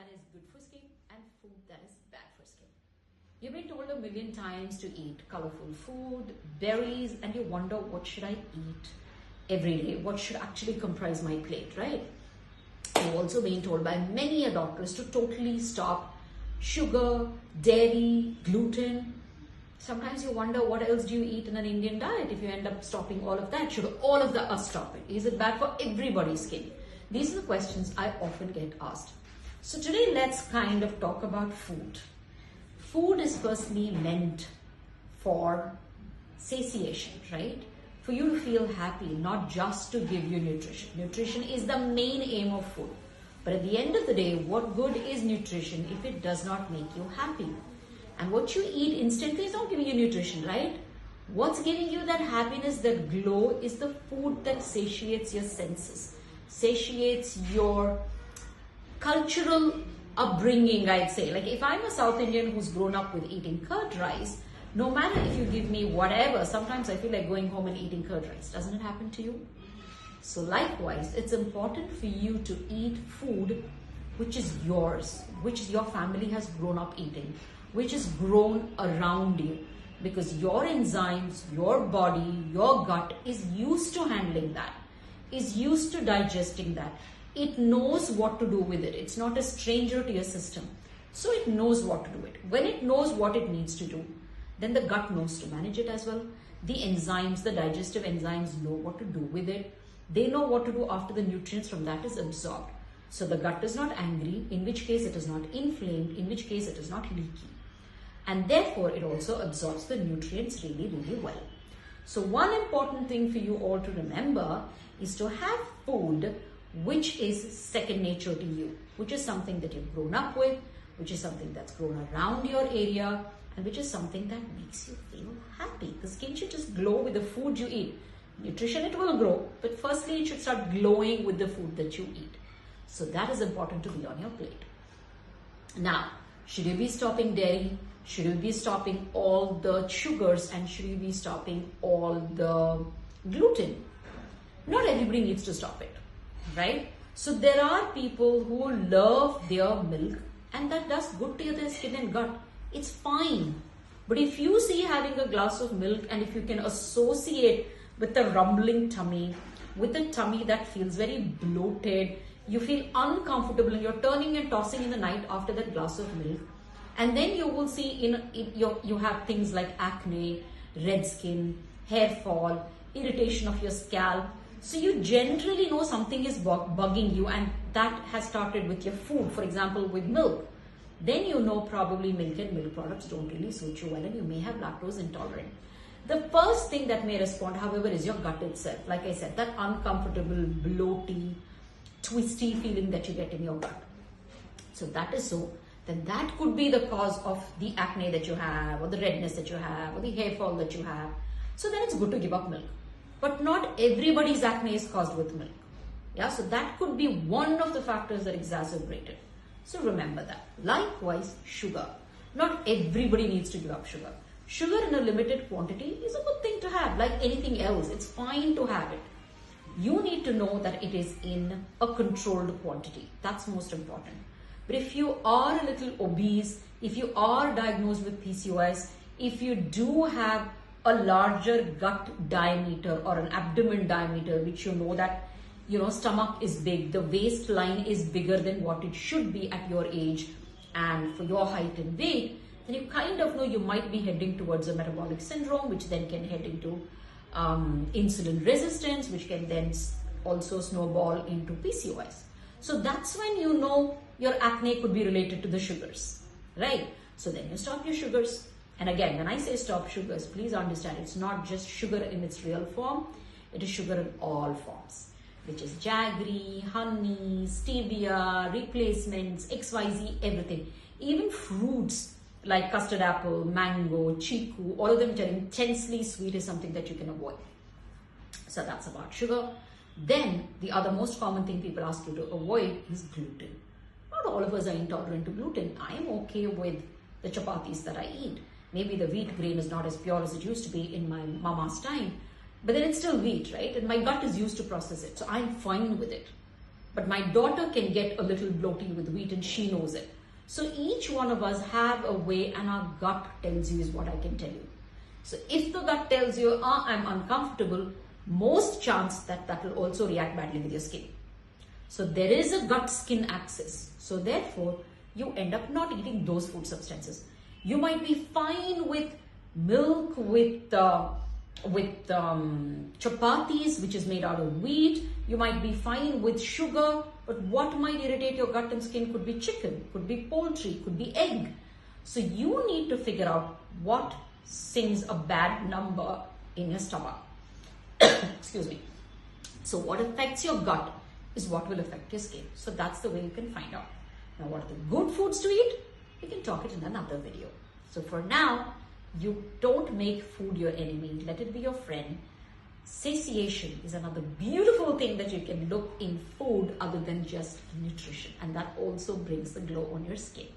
that is good for skin and food that is bad for skin. You've been told a million times to eat colorful food, berries, and you wonder, what should I eat every day? What should actually comprise my plate, right? You've also been told by many doctors to totally stop sugar, dairy, gluten. Sometimes you wonder, what else do you eat in an Indian diet if you end up stopping all of that? Should all of us stop it? Is it bad for everybody's skin? These are the questions I often get asked. So today let's kind of talk about food. Food is firstly meant for satiation, right? For you to feel happy, not just to give you nutrition. Nutrition is the main aim of food. But at the end of the day, what good is nutrition if it does not make you happy? And what you eat instantly is not giving you nutrition, right? What's giving you that happiness, that glow, is the food that satiates your senses, satiates your cultural upbringing, I'd say. Like if I'm a South Indian who's grown up with eating curd rice, no matter if you give me whatever, sometimes I feel like going home and eating curd rice. Doesn't it happen to you? So likewise, it's important for you to eat food which is yours, which your family has grown up eating, which is grown around you, because your enzymes, your body, your gut is used to handling that, is used to digesting that. It knows what to do with it. It's not a stranger to your system. So it knows what to do with it. When it knows what it needs to do, then the gut knows to manage it as well. The enzymes, the digestive enzymes know what to do with it. They know what to do after the nutrients from that is absorbed. So the gut is not angry, in which case it is not inflamed, in which case it is not leaky. And therefore it also absorbs the nutrients really, really well. So one important thing for you all to remember is to have food which is second nature to you, which is something that you've grown up with, which is something that's grown around your area, and which is something that makes you feel happy. The skin should just glow with the food you eat. Nutrition, it will grow, but firstly it should start glowing with the food that you eat. So that is important to be on your plate. Now, should you be stopping dairy? Should you be stopping all the sugars? And should you be stopping all the gluten? Not everybody needs to stop it, right? So there are people who love their milk and that does good to their skin and gut. It's fine. But if you see having a glass of milk and if you can associate with a rumbling tummy, with a tummy that feels very bloated, you feel uncomfortable and you're turning and tossing in the night after that glass of milk, and then you will see you have things like acne, red skin, hair fall, irritation of your scalp. So you generally know something is bugging you, and that has started with your food, for example with milk. Then you know probably milk and milk products don't really suit you well and you may have lactose intolerant. The first thing that may respond, however, is your gut itself. Like I said, that uncomfortable, bloaty, twisty feeling that you get in your gut. So that is so, then that could be the cause of the acne that you have, or the redness that you have, or the hair fall that you have. So then it's good to give up milk. But not everybody's acne is caused with milk. Yeah, so that could be one of the factors that exacerbate it. So remember that. Likewise, sugar. Not everybody needs to give up sugar. Sugar in a limited quantity is a good thing to have, like anything else. It's fine to have it. You need to know that it is in a controlled quantity. That's most important. But if you are a little obese, if you are diagnosed with PCOS, if you do have a larger gut diameter or an abdomen diameter, which you know that, stomach is big, the waistline is bigger than what it should be at your age and for your height and weight, then you kind of know you might be heading towards a metabolic syndrome, which then can head into insulin resistance, which can then also snowball into PCOS. So that's when you know your acne could be related to the sugars, right? So then you stop your sugars. And again, when I say stop sugars, please understand it's not just sugar in its real form. It is sugar in all forms, which is jaggery, honey, stevia, replacements, XYZ, everything. Even fruits like custard apple, mango, chiku, all of them which are intensely sweet is something that you can avoid. So that's about sugar. Then the other most common thing people ask you to avoid is gluten. Not all of us are intolerant to gluten. I am okay with the chapatis that I eat. Maybe the wheat grain is not as pure as it used to be in my mama's time, but then it's still wheat, right? And my gut is used to process it, so I'm fine with it. but my daughter can get a little bloaty with wheat and she knows it. So each one of us have a way, and our gut tells you is what I can tell you. So if the gut tells you, I'm uncomfortable, most chance that will also react badly with your skin. So there is a gut-skin axis. So therefore, you end up not eating those food substances. You might be fine with milk, with chapatis, which is made out of wheat. You might be fine with sugar, but what might irritate your gut and skin could be chicken, could be poultry, could be egg. So you need to figure out what sings a bad number in your stomach. Excuse me. So what affects your gut is what will affect your skin. So that's the way you can find out. Now, what are the good foods to eat? We can talk it in another video. So for now, you don't make food your enemy. Let it be your friend. Satiation is another beautiful thing that you can look in food other than just nutrition. And that also brings the glow on your skin.